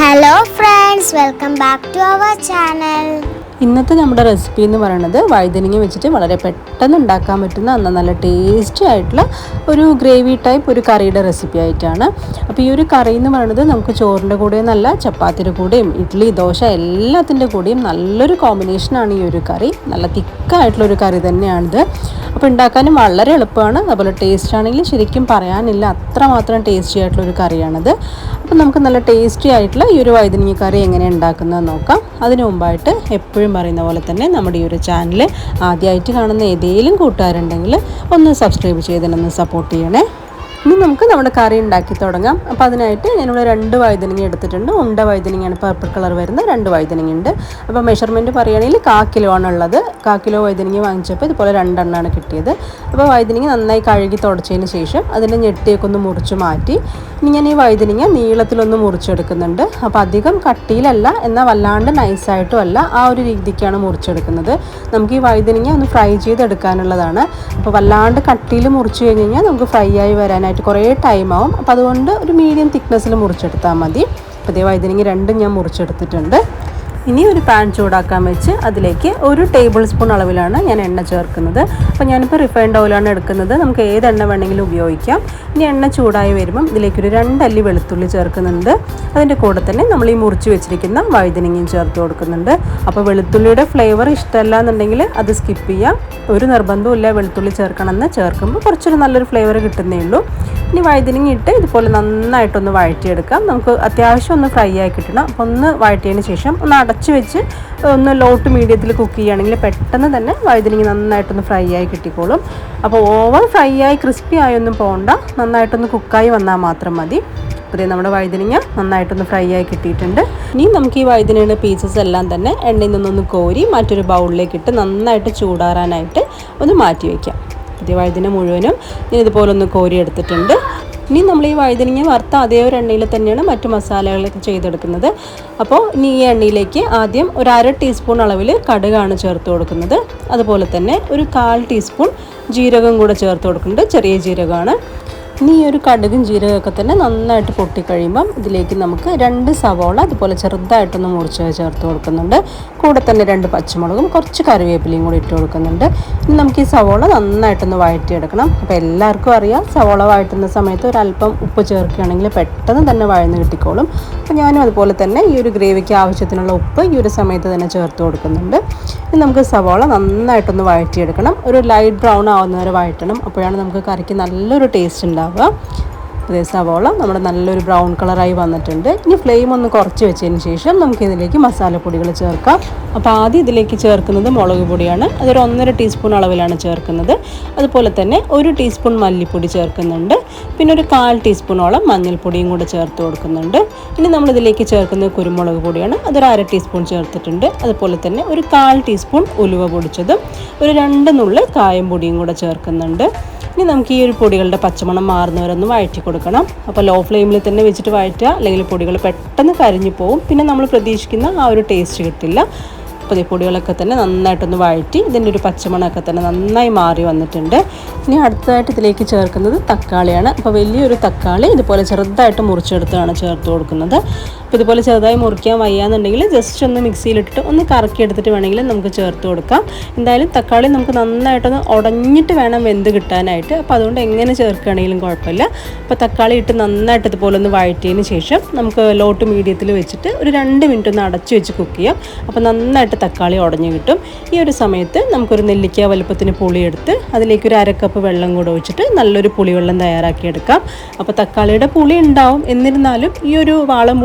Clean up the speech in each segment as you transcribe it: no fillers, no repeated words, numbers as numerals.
Hello friends, welcome back to our channel. ഇന്നത്തെ നമ്മുടെ recipe എന്ന് പറയുന്നത് വഴുതനങ്ങ വെച്ചിട്ട് വളരെ പെട്ടെന്ന് ഉണ്ടാക്കാൻ പറ്റുന്ന നല്ല ടേസ്റ്റി ആയിട്ടുള്ള ഒരു ഗ്രേവി ടൈപ്പ് ഒരു കറിയുടെ റെസിപ്പി ആയിട്ടാണ്. അപ്പോൾ ഈ ഒരു കറി എന്ന് പറയുന്നത് നമുക്ക് ചോറിൻ്റെ കൂടെയും നല്ല ചപ്പാത്തിയുടെ കൂടെയും ഇഡ്ഡലി ദോശ എല്ലാത്തിൻ്റെ കൂടെയും നല്ലൊരു കോമ്പിനേഷനാണ് ഈ ഒരു കറി. നല്ല തിക്കായിട്ടുള്ളൊരു കറി തന്നെയാണിത്. അപ്പോൾ ഉണ്ടാക്കാനും വളരെ എളുപ്പമാണ്. അതുപോലെ ടേസ്റ്റ് ആണെങ്കിൽ ശരിക്കും പറയാനില്ല, അത്രമാത്രം ടേസ്റ്റി ആയിട്ടുള്ളൊരു കറിയാണിത്. അപ്പോൾ നമുക്ക് നല്ല ടേസ്റ്റി ആയിട്ടുള്ള ഈ ഒരു വഴുതനങ്ങ കറി എങ്ങനെ ഉണ്ടാക്കുന്നത് നോക്കാം. അതിനു മുമ്പായിട്ട് എപ്പോഴും പറയുന്ന പോലെ തന്നെ നമ്മുടെ ഈ ഒരു ചാനൽ ആദ്യമായിട്ട് കാണുന്ന ഏതെങ്കിലും കൂട്ടുകാരുണ്ടെങ്കിൽ ഒന്ന് സബ്സ്ക്രൈബ് ചെയ്തിട്ടൊന്ന് സപ്പോർട്ട് ചെയ്യണേ. ഇനി നമുക്ക് നമ്മുടെ കറി ഉണ്ടാക്കി തുടങ്ങാം. അപ്പോൾ അതിനായിട്ട് ഞാനിവിടെ 2 വഴുതനങ്ങ എടുത്തിട്ടുണ്ട്. ഉണ്ട വഴുതനങ്ങയാണ്, പർപ്പിൾ കളർ വരുന്ന 2 വഴുതനങ്ങ ഉണ്ട്. അപ്പോൾ മെഷർമെൻറ്റ് പറയുകയാണെങ്കിൽ 1/4 കിലോ ആണുള്ളത്. 1/4 കിലോ വഴുതനങ്ങ വാങ്ങിച്ചപ്പോൾ ഇതുപോലെ 2 എണ്ണമാണ് കിട്ടിയത്. അപ്പോൾ വഴുതനങ്ങ നന്നായി കഴുകി തുടച്ചതിന് ശേഷം അതിൻ്റെ ഞെട്ടിയൊക്കെ ഒന്ന് മുറിച്ച് മാറ്റി ഇനി ഞാൻ ഈ വഴുതനങ്ങ നീളത്തിലൊന്ന് മുറിച്ചെടുക്കുന്നുണ്ട്. അപ്പോൾ അധികം കട്ടിയിലല്ല, എന്നാൽ വല്ലാണ്ട് നൈസായിട്ടും അല്ല, ആ ഒരു രീതിക്കാണ് മുറിച്ചെടുക്കുന്നത്. നമുക്ക് ഈ വഴുതനങ്ങ ഒന്ന് ഫ്രൈ ചെയ്തെടുക്കാനുള്ളതാണ്. അപ്പോൾ വല്ലാണ്ട് കട്ടിയിൽ മുറിച്ച് കഴിഞ്ഞ് കഴിഞ്ഞാൽ നമുക്ക് ഫ്രൈ ആയി വരാനായിട്ട് കുറേ ടൈം ആവും. അപ്പോൾ അതുകൊണ്ട് ഒരു മീഡിയം തിക്നെസ്സിൽ മുറിച്ചെടുത്താൽ മതി. അപ്പോൾ ഇതേ വഴുതനങ്ങ 2 ഞാൻ മുറിച്ചെടുത്തിട്ടുണ്ട്. ഇനി ഒരു പാൻ ചൂടാക്കാൻ വെച്ച് അതിലേക്ക് 1 ടേബിൾ സ്പൂൺ അളവിലാണ് ഞാൻ എണ്ണ ചേർക്കുന്നത്. അപ്പോൾ ഞാനിപ്പോൾ റിഫൈൻഡ് ഓയിലാണ് എടുക്കുന്നത്. നമുക്ക് ഏത് എണ്ണ വേണമെങ്കിലും ഉപയോഗിക്കാം. ഇനി എണ്ണ ചൂടായി വരുമ്പം ഇതിലേക്കൊരു 2 അല്ലി വെളുത്തുള്ളി ചേർക്കുന്നുണ്ട്. അതിൻ്റെ കൂടെ തന്നെ നമ്മൾ ഈ മുറിച്ച് വെച്ചിരിക്കുന്ന വഴുതനങ്ങയും ചേർത്ത് കൊടുക്കുന്നുണ്ട്. അപ്പോൾ വെളുത്തുള്ളിയുടെ ഫ്ലേവർ ഇഷ്ടമല്ല എന്നുണ്ടെങ്കിൽ അത് സ്കിപ്പ് ചെയ്യാം. ഒരു നിർബന്ധവും ഇല്ല വെളുത്തുള്ളി ചേർക്കണമെന്ന്. ചേർക്കുമ്പോൾ കുറച്ചൊരു നല്ലൊരു ഫ്ലേവർ കിട്ടുന്നേ ഉള്ളൂ. ഇനി വഴുതനങ്ങ ഇട്ട് ഇതുപോലെ നന്നായിട്ടൊന്ന് വഴറ്റിയെടുക്കാം. നമുക്ക് അത്യാവശ്യം ഒന്ന് ഫ്രൈ ആയി കിട്ടണം. അപ്പോൾ ഒന്ന് വഴറ്റിയതിന് ശേഷം ഒന്ന് അടച്ച് വെച്ച് ഒന്ന് ലോ ടു മീഡിയത്തിൽ കുക്ക് ചെയ്യുകയാണെങ്കിൽ പെട്ടെന്ന് തന്നെ വഴുതനങ്ങ നന്നായിട്ടൊന്ന് ഫ്രൈ ആയി കിട്ടിക്കോളും. അപ്പോൾ ഓവർ ഫ്രൈ ആയി ക്രിസ്പി ആയൊന്നും പോകണ്ട, നന്നായിട്ടൊന്ന് കുക്കായി വന്നാൽ മാത്രം മതി. അപ്പോൾ നമ്മുടെ വഴുതനങ്ങ നന്നായിട്ടൊന്ന് ഫ്രൈ ആയി കിട്ടിയിട്ടുണ്ട്. ഇനി നമുക്ക് ഈ വഴുതനയുടെ പീസസ് എല്ലാം തന്നെ എണ്ണയിൽ നിന്നൊന്ന് കോരി മറ്റൊരു ബൗളിലേക്ക് ഇട്ട് നന്നായിട്ട് ചൂടാറാനായിട്ട് ഒന്ന് മാറ്റി വയ്ക്കാം. ഇത് വഴുതന മുഴുവനും ഞാൻ ഇതുപോലെ ഒന്ന് കോരി എടുത്തിട്ടുണ്ട്. ഇനി നമ്മൾ ഈ വഴുതനങ്ങ വറുത്ത അതേ ഒരു എണ്ണയിൽ തന്നെയാണ് മറ്റു മസാലകളൊക്കെ ചെയ്തെടുക്കുന്നത്. അപ്പോൾ ഇനി ഈ എണ്ണയിലേക്ക് ആദ്യം ഒരു 1/2 ടീസ്പൂൺ അളവിൽ കടുകാണ് ചേർത്ത് കൊടുക്കുന്നത്. അതുപോലെ തന്നെ ഒരു 1/4 ടീസ്പൂൺ ജീരകം കൂടെ ചേർത്ത് കൊടുക്കുന്നുണ്ട്. ചെറിയ ജീരകമാണ്. ഇനി ഈ ഒരു കടുകും ജീരകമൊക്കെ തന്നെ നന്നായിട്ട് പൊട്ടിക്കഴിയുമ്പം ഇതിലേക്ക് നമുക്ക് 2 സവോള അതുപോലെ ചെറുതായിട്ടൊന്ന് മുറിച്ച് ചേർത്ത് കൊടുക്കുന്നുണ്ട്. കൂടെ തന്നെ 2 പച്ചമുളകും കുറച്ച് കറിവേപ്പിലയും കൂടി ഇട്ട് കൊടുക്കുന്നുണ്ട്. ഇനി നമുക്ക് ഈ സവോള നന്നായിട്ടൊന്ന് വഴറ്റിയെടുക്കണം. അപ്പോൾ എല്ലാവർക്കും അറിയാം, സവോള വഴറ്റുന്ന സമയത്ത് ഒരല്പം ഉപ്പ് ചേർക്കുകയാണെങ്കിൽ പെട്ടെന്ന് തന്നെ വഴന്ന് കിട്ടിക്കോളും. അപ്പോൾ ഞാനും അതുപോലെ തന്നെ ഈ ഒരു ഗ്രേവിക്ക് ആവശ്യത്തിനുള്ള ഉപ്പ് ഈ ഒരു സമയത്ത് തന്നെ ചേർത്ത് കൊടുക്കുന്നുണ്ട്. ഇനി നമുക്ക് സവോള നന്നായിട്ടൊന്ന് വഴറ്റിയെടുക്കണം. ഒരു ലൈറ്റ് ബ്രൗൺ ആവുന്ന വരെ വഴറ്റണം. അപ്പോഴാണ് നമുക്ക് കറിക്ക് നല്ലൊരു ടേസ്റ്റ് ഉണ്ടാവുക. അതേ സവോള നമ്മുടെ നല്ലൊരു ബ്രൗൺ കളറായി വന്നിട്ടുണ്ട്. ഇനി ഫ്ലെയിം ഒന്ന് കുറച്ച് വെച്ചതിന് ശേഷം നമുക്കിതിലേക്ക് മസാലപ്പൊടികൾ ചേർക്കാം. അപ്പോൾ ആദ്യം ഇതിലേക്ക് ചേർക്കുന്നത് മുളക് പൊടിയാണ്. അതൊരു 1.5 ടീസ്പൂൺ അളവിലാണ് ചേർക്കുന്നത്. അതുപോലെ തന്നെ 1 ടീസ്പൂൺ മല്ലിപ്പൊടി ചേർക്കുന്നുണ്ട്. പിന്നെ ഒരു 1/4 ടീസ്പൂണോളം മഞ്ഞൾപ്പൊടിയും കൂടെ ചേർത്ത് കൊടുക്കുന്നുണ്ട്. ഇനി നമ്മളിതിലേക്ക് ചേർക്കുന്നത് കുരുമുളക് പൊടിയാണ്. അതൊരു 1/2 ടീസ്പൂൺ ചേർത്തിട്ടുണ്ട്. അതുപോലെ തന്നെ ഒരു 1/4 ടീസ്പൂൺ ഉലുവ പൊടിച്ചതും ഒരു 2 നുള്ള് കായം പൊടിയും കൂടെ ചേർക്കുന്നുണ്ട്. ഇനി നമുക്ക് ഈ ഒരു പൊടികളുടെ പച്ചമണം മാറുന്നവരൊന്ന് വഴറ്റി കൊടുക്കണം. അപ്പോൾ ലോ ഫ്ലെയിമിൽ തന്നെ വെച്ചിട്ട് വഴറ്റുക, അല്ലെങ്കിൽ പൊടികൾ പെട്ടെന്ന് കരിഞ്ഞു പോകും. പിന്നെ നമ്മൾ പ്രതീക്ഷിക്കുന്ന ആ ഒരു ടേസ്റ്റ് കിട്ടില്ല. അപ്പോൾ ഈ പൊടികളൊക്കെ തന്നെ നന്നായിട്ടൊന്ന് വഴറ്റി ഇതിൻ്റെ ഒരു പച്ചമണമൊക്കെ തന്നെ നന്നായി മാറി വന്നിട്ടുണ്ട്. ഇനി അടുത്തതായിട്ട് ഇതിലേക്ക് ചേർക്കുന്നത് തക്കാളിയാണ്. അപ്പോൾ വലിയൊരു തക്കാളി ഇതുപോലെ ചെറുതായിട്ട് മുറിച്ചെടുത്താണ് ചേർത്ത് കൊടുക്കുന്നത്. അപ്പോൾ ഇതുപോലെ ചെറുതായി മുറിക്കാൻ വയ്യാന്നുണ്ടെങ്കിൽ ജസ്റ്റ് ഒന്ന് മിക്സിയിലിട്ടിട്ട് ഒന്ന് കറക്കിയെടുത്തിട്ട് വേണമെങ്കിൽ നമുക്ക് ചേർത്ത് കൊടുക്കാം. എന്തായാലും തക്കാളി നമുക്ക് നന്നായിട്ടൊന്ന് ഉടഞ്ഞിട്ട് വേണം വെന്ത് കിട്ടാനായിട്ട്. അപ്പോൾ അതുകൊണ്ട് എങ്ങനെ ചേർക്കുകയാണെങ്കിലും കുഴപ്പമില്ല. അപ്പോൾ തക്കാളി ഇട്ട് നന്നായിട്ട് ഇതുപോലെ ഒന്ന് വഴറ്റിയതിന് ശേഷം നമുക്ക് ലോ ടു മീഡിയത്തിൽ വെച്ചിട്ട് ഒരു 2 മിനിറ്റ് ഒന്ന് അടച്ച് വെച്ച് കുക്ക് ചെയ്യാം. അപ്പോൾ നന്നായിട്ട് തക്കാളി ഉടഞ്ഞു കിട്ടും. ഈ ഒരു സമയത്ത് നമുക്കൊരു നെല്ലിക്ക വലുപ്പത്തിന് പുളിയെടുത്ത് അതിലേക്ക് ഒരു 1/2 കപ്പ് വെള്ളം കൂടെ ഒഴിച്ചിട്ട് നല്ലൊരു പുളിവെള്ളം തയ്യാറാക്കിയെടുക്കാം. അപ്പോൾ തക്കാളിയുടെ പുളി ഉണ്ടാവും, എന്നിരുന്നാലും ഈ ഒരു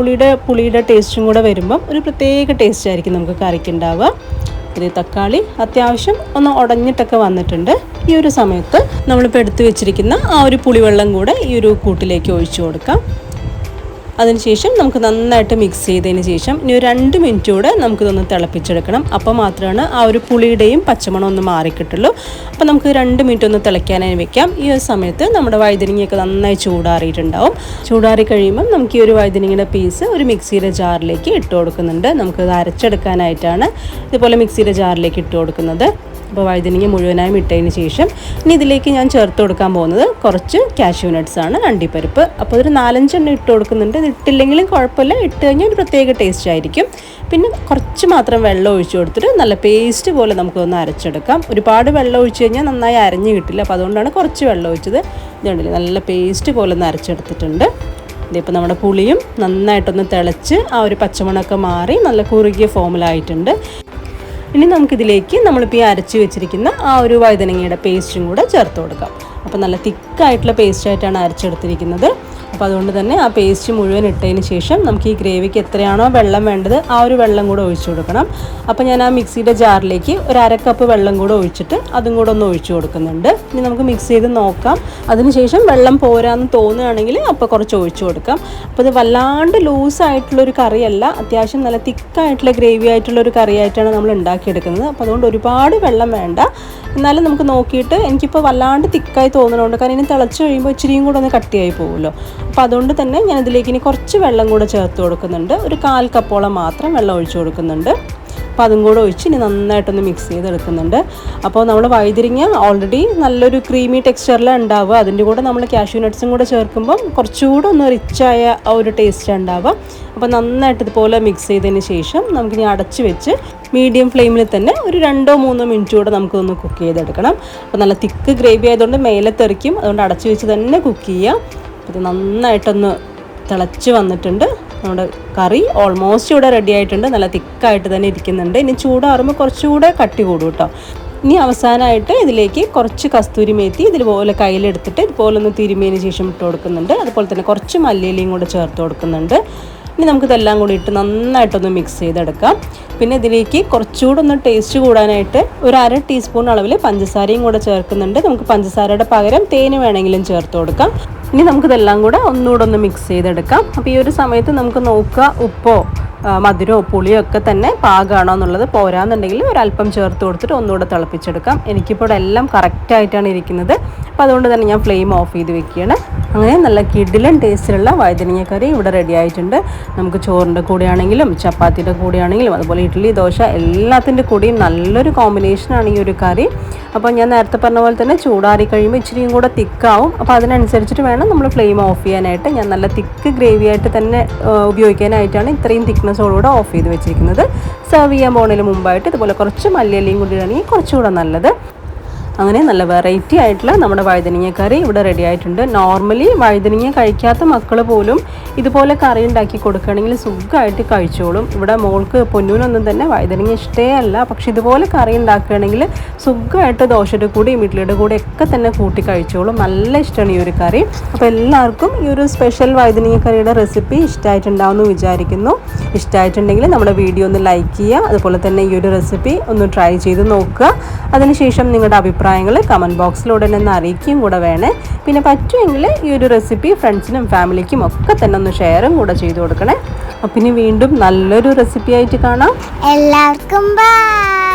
പുളിയുടെ ടേസ്റ്റും കൂടെ വരുമ്പം ഒരു പ്രത്യേക ടേസ്റ്റ് ആയിരിക്കും നമുക്ക് കറിക്കുണ്ടാവുക. ഇത് തക്കാളി അത്യാവശ്യം ഒന്ന് ഉടഞ്ഞിട്ടൊക്കെ വന്നിട്ടുണ്ട്. ഈ ഒരു സമയത്ത് നമ്മളിപ്പോൾ എടുത്തു വെച്ചിരിക്കുന്ന ആ ഒരു പുളിവെള്ളം കൂടെ ഈ ഒരു കൂട്ടിലേക്ക് ഒഴിച്ചു കൊടുക്കാം. അതിനുശേഷം നമുക്ക് നന്നായിട്ട് മിക്സ് ചെയ്തതിന് ശേഷം ഇനി ഒരു 2 മിനിറ്റ് കൂടെ നമുക്കിതൊന്ന് തിളപ്പിച്ചെടുക്കണം. അപ്പോൾ മാത്രമാണ് ആ ഒരു പുളിയുടെയും പച്ചമണം ഒന്ന് മാറിക്കിട്ടുള്ളൂ. അപ്പോൾ നമുക്ക് 2 മിനിറ്റ് ഒന്ന് തിളയ്ക്കാനായി വെക്കാം. ഈ ഒരു സമയത്ത് നമ്മുടെ വഴുതനങ്ങയൊക്കെ നന്നായി ചൂടാറിയിട്ടുണ്ടാവും. ചൂടാറി കഴിയുമ്പം നമുക്ക് ഈ ഒരു വഴുതനങ്ങയുടെ പീസ് ഒരു മിക്സിയുടെ ജാറിലേക്ക് ഇട്ട് കൊടുക്കുന്നുണ്ട്. നമുക്കത് അരച്ചെടുക്കാനായിട്ടാണ് ഇതുപോലെ മിക്സിയുടെ ജാറിലേക്ക് ഇട്ട് കൊടുക്കുന്നത്. അപ്പോൾ വഴുതനങ്ങ മുഴുവനായും ഇട്ടതിന് ശേഷം ഇനി ഇതിലേക്ക് ഞാൻ ചേർത്ത് കൊടുക്കാൻ പോകുന്നത് കുറച്ച് കാഷ്യൂ നട്ട്സ് ആണ്, അണ്ടിപ്പരിപ്പ്. അപ്പോൾ ഒരു 4-5 എണ്ണം ഇട്ട് കൊടുക്കുന്നുണ്ട്. ഇത് ഇട്ടില്ലെങ്കിലും കുഴപ്പമില്ല, ഇട്ട് കഴിഞ്ഞാൽ ഒരു പ്രത്യേക ടേസ്റ്റ് ആയിരിക്കും. പിന്നെ കുറച്ച് മാത്രം വെള്ളം ഒഴിച്ചു കൊടുത്തിട്ട് നല്ല പേസ്റ്റ് പോലെ നമുക്കൊന്ന് അരച്ചെടുക്കാം. ഒരുപാട് വെള്ളം ഒഴിച്ച് കഴിഞ്ഞാൽ നന്നായി അരഞ്ഞ് കിട്ടില്ല, അപ്പോൾ അതുകൊണ്ടാണ് കുറച്ച് വെള്ളം ഒഴിച്ചത്. ഇതുണ്ടല്ലേ, നല്ല പേസ്റ്റ് പോലെ ഒന്ന് അരച്ചെടുത്തിട്ടുണ്ട്. ഇതിപ്പോൾ നമ്മുടെ പുളിയും നന്നായിട്ടൊന്ന് തിളച്ച് ആ ഒരു പച്ചമണമൊക്കെ മാറി നല്ല കുറുകിയ ഫോമിലായിട്ടുണ്ട്. ഇനി നമുക്കിതിലേക്ക് നമ്മളിപ്പോൾ ഈ അരച്ച് വെച്ചിരിക്കുന്ന ആ ഒരു വഴുതനങ്ങയുടെ പേസ്റ്റും കൂടെ ചേർത്ത് കൊടുക്കാം. അപ്പോൾ നല്ല തിക്കായിട്ടുള്ള പേസ്റ്റായിട്ടാണ് അരച്ചെടുത്തിരിക്കുന്നത്. അപ്പോൾ അതുകൊണ്ട് തന്നെ ആ പേസ്റ്റ് മുഴുവൻ ഇട്ടതിന് ശേഷം നമുക്ക് ഈ ഗ്രേവിക്ക് എത്രയാണോ വെള്ളം വേണ്ടത് ആ ഒരു വെള്ളം കൂടെ ഒഴിച്ചു കൊടുക്കണം. അപ്പോൾ ഞാൻ ആ മിക്സിയുടെ ജാറിലേക്ക് ഒരു 1/2 കപ്പ് വെള്ളം കൂടെ ഒഴിച്ചിട്ട് അതും കൂടെ ഒന്ന് ഒഴിച്ചു കൊടുക്കുന്നുണ്ട്. ഇനി നമുക്ക് മിക്സ് ചെയ്ത് നോക്കാം. അതിനുശേഷം വെള്ളം പോരാന്ന് തോന്നുകയാണെങ്കിൽ അപ്പോൾ കുറച്ച് ഒഴിച്ചു കൊടുക്കാം. അപ്പോൾ ഇത് വല്ലാണ്ട് ലൂസായിട്ടുള്ളൊരു കറിയല്ല, അത്യാവശ്യം നല്ല തിക്കായിട്ടുള്ള ഗ്രേവി ആയിട്ടുള്ളൊരു കറിയായിട്ടാണ് നമ്മൾ ഉണ്ടാക്കിയെടുക്കുന്നത്. അപ്പോൾ അതുകൊണ്ട് ഒരുപാട് വെള്ളം വേണ്ട. എന്നാലും നമുക്ക് നോക്കിയിട്ട് എനിക്കിപ്പോൾ വല്ലാണ്ട് തിക്കായി തോന്നുന്നുണ്ട്, കാരണം ഇനി തിളച്ച് കഴിയുമ്പോൾ ഇച്ചിരിയും കൂടെ ഒന്ന് കട്ടിയായി പോകുമല്ലോ. അപ്പോൾ അതുകൊണ്ട് തന്നെ ഞാൻ ഇതിലേക്ക് ഇനി കുറച്ച് വെള്ളം കൂടെ ചേർത്ത് കൊടുക്കുന്നുണ്ട്. ഒരു 1/4 കപ്പോളം മാത്രം വെള്ളം ഒഴിച്ചു കൊടുക്കുന്നുണ്ട്. അപ്പോൾ അതും കൂടെ ഒഴിച്ച് ഇനി നന്നായിട്ടൊന്ന് മിക്സ് ചെയ്തെടുക്കുന്നുണ്ട്. അപ്പോൾ നമ്മൾ വഴുതിരിങ്ങ ഓൾറെഡി നല്ലൊരു ക്രീമി ടെക്സ്ചറിലാണ് ഉണ്ടാവുക. അതിൻ്റെ കൂടെ നമ്മൾ കാഷ്യൂ നട്ട്സും കൂടെ ചേർക്കുമ്പം കുറച്ചുകൂടെ ഒന്ന് റിച്ചായ ആ ഒരു ടേസ്റ്റാണ് ഉണ്ടാവുക. അപ്പോൾ നന്നായിട്ട് ഇതുപോലെ മിക്സ് ചെയ്തതിന് ശേഷം നമുക്കിനി അടച്ച് വെച്ച് മീഡിയം ഫ്ലെയിമിൽ തന്നെ ഒരു 2-3 മിനിറ്റ് കൂടെ നമുക്കൊന്ന് കുക്ക് ചെയ്തെടുക്കണം. അപ്പോൾ നല്ല തിക്ക് ഗ്രേവി ആയതുകൊണ്ട് മേലെ തെറിക്കും, അതുകൊണ്ട് അടച്ച് വെച്ച് തന്നെ കുക്ക് ചെയ്യുക. അപ്പോൾ ഇത് നന്നായിട്ടൊന്ന് തിളച്ച് വന്നിട്ടുണ്ട്. നമ്മുടെ കറി ഓൾമോസ്റ്റ് ഇവിടെ റെഡി ആയിട്ടുണ്ട്. നല്ല തിക്കായിട്ട് തന്നെ ഇരിക്കുന്നുണ്ട്. ഇനി ചൂടാറുമ്പോൾ കുറച്ചുകൂടെ കട്ടി കൂടും കേട്ടോ. ഇനി അവസാനമായിട്ട് ഇതിലേക്ക് കുറച്ച് കസ്തൂരി മേത്തി ഇതുപോലെ കയ്യിലെടുത്തിട്ട് ഇതുപോലെ ഒന്ന് തിരുമിയതിന് ശേഷം ഇട്ട് കൊടുക്കുന്നുണ്ട്. അതുപോലെ തന്നെ കുറച്ച് മല്ലിയിലയും കൂടെ ചേർത്ത് കൊടുക്കുന്നുണ്ട്. ഇനി നമുക്കിതെല്ലാം കൂടി ഇട്ട് നന്നായിട്ടൊന്ന് മിക്സ് ചെയ്തെടുക്കാം. പിന്നെ ഇതിലേക്ക് കുറച്ചുകൂടെ ഒന്ന് ടേസ്റ്റ് കൂടാനായിട്ട് ഒരു 1/2 ടീസ്പൂൺ അളവിൽ പഞ്ചസാരയും കൂടെ ചേർക്കുന്നുണ്ട്. നമുക്ക് പഞ്ചസാരയുടെ പകരം തേന് വേണമെങ്കിലും ചേർത്ത് കൊടുക്കാം. ഇനി നമുക്കിതെല്ലാം കൂടെ ഒന്നുകൂടെ ഒന്ന് മിക്സ് ചെയ്തെടുക്കാം. അപ്പോൾ ഈ ഒരു സമയത്ത് നമുക്ക് നോക്കുക ഉപ്പോ മധുരമോ പുളിയോ ഒക്കെ തന്നെ പാകമാണോ എന്നുള്ളത്. പോരാന്നുണ്ടെങ്കിൽ ഒരല്പം ചേർത്ത് കൊടുത്തിട്ട് ഒന്നുകൂടെ തിളപ്പിച്ചെടുക്കാം. എനിക്കിപ്പോൾ എല്ലാം കറക്റ്റായിട്ടാണ് ഇരിക്കുന്നത്. അപ്പോൾ അതുകൊണ്ട് തന്നെ ഞാൻ ഫ്ലെയിം ഓഫ് ചെയ്ത് വെക്കുകയാണ്. അങ്ങനെ നല്ല കിടിലൻ ടേസ്റ്റിലുള്ള വഴുതനങ്ങ കറി ഇവിടെ റെഡി ആയിട്ടുണ്ട്. നമുക്ക് ചോറിൻ്റെ കൂടെയാണെങ്കിലും ചപ്പാത്തിയുടെ കൂടെയാണെങ്കിലും അതുപോലെ ഇഡ്ഡലി ദോശ എല്ലാത്തിൻ്റെ കൂടെയും നല്ലൊരു കോമ്പിനേഷനാണ് ഈ ഒരു കറി. അപ്പോൾ ഞാൻ നേരത്തെ പറഞ്ഞ പോലെ തന്നെ ചൂടാറി കഴിയുമ്പോൾ ഇച്ചിരിയും കൂടെ തിക്കാവും. അപ്പോൾ അതിനനുസരിച്ചിട്ട് വേണം നമ്മൾ ഫ്ലെയിം ഓഫ് ചെയ്യാനായിട്ട്. ഞാൻ നല്ല തിക്ക് ഗ്രേവി ആയിട്ട് തന്നെ ഉപയോഗിക്കാനായിട്ടാണ് ഇത്രയും തിക്നെസ്സോടുകൂടെ ഓഫ് ചെയ്ത് വെച്ചിരിക്കുന്നത്. സെർവ് ചെയ്യാൻ പോകുന്നതിന് മുമ്പായിട്ട് ഇതുപോലെ കുറച്ച് മല്ലിയിലയും കൂടി ഇടുകയാണെങ്കിൽ കുറച്ചുകൂടെ നല്ലത്. അങ്ങനെ നല്ല വെറൈറ്റി ആയിട്ടുള്ള നമ്മുടെ വഴുതനങ്ങ കറി ഇവിടെ റെഡി ആയിട്ടുണ്ട്. നോർമലി വഴുതനങ്ങ കഴിക്കാത്ത മക്കൾ പോലും ഇതുപോലെ കറി ഉണ്ടാക്കി കൊടുക്കുകയാണെങ്കിൽ സുഖമായിട്ട് കഴിച്ചോളും. ഇവിടെ മോൾക്ക് പൊന്നൂനൊന്നും തന്നെ വഴുതനങ്ങ ഇഷ്ടേ അല്ല, പക്ഷെ ഇതുപോലെ കറി ഉണ്ടാക്കുകയാണെങ്കിൽ സുഖമായിട്ട് ദോശയുടെ കൂടെയും ഇഡ്ഡലിയുടെ കൂടെ ഒക്കെ തന്നെ കൂട്ടി കഴിച്ചോളും. നല്ല ഇഷ്ടമാണ് ഈ ഒരു കറി. അപ്പോൾ എല്ലാവർക്കും ഈ ഒരു സ്പെഷ്യൽ വഴുതനങ്ങ കറിയുടെ റെസിപ്പി ഇഷ്ടമായിട്ടുണ്ടാവുമെന്ന് വിചാരിക്കുന്നു. ഇഷ്ടമായിട്ടുണ്ടെങ്കിൽ നമ്മുടെ വീഡിയോ ഒന്ന് ലൈക്ക് ചെയ്യുക. അതുപോലെ തന്നെ ഈ ഒരു റെസിപ്പി ഒന്ന് ട്രൈ ചെയ്ത് നോക്കുക. അതിനുശേഷം നിങ്ങളുടെ അഭിപ്രായങ്ങൾ കമൻറ്റ് ബോക്സിലൂടെ തന്നെ അറിയിക്കുകയും കൂടെ വേണേ. പിന്നെ പറ്റുമെങ്കിൽ ഈ ഒരു റെസിപ്പി ഫ്രണ്ട്സിനും ഫാമിലിക്കും ഒക്കെ തന്നെ ഒന്ന് ഷെയറും കൂടെ ചെയ്ത് കൊടുക്കണേ. അപ്പം ഇനി വീണ്ടും നല്ലൊരു റെസിപ്പി ആയിട്ട് കാണാം. എല്ലാവർക്കും ബൈ.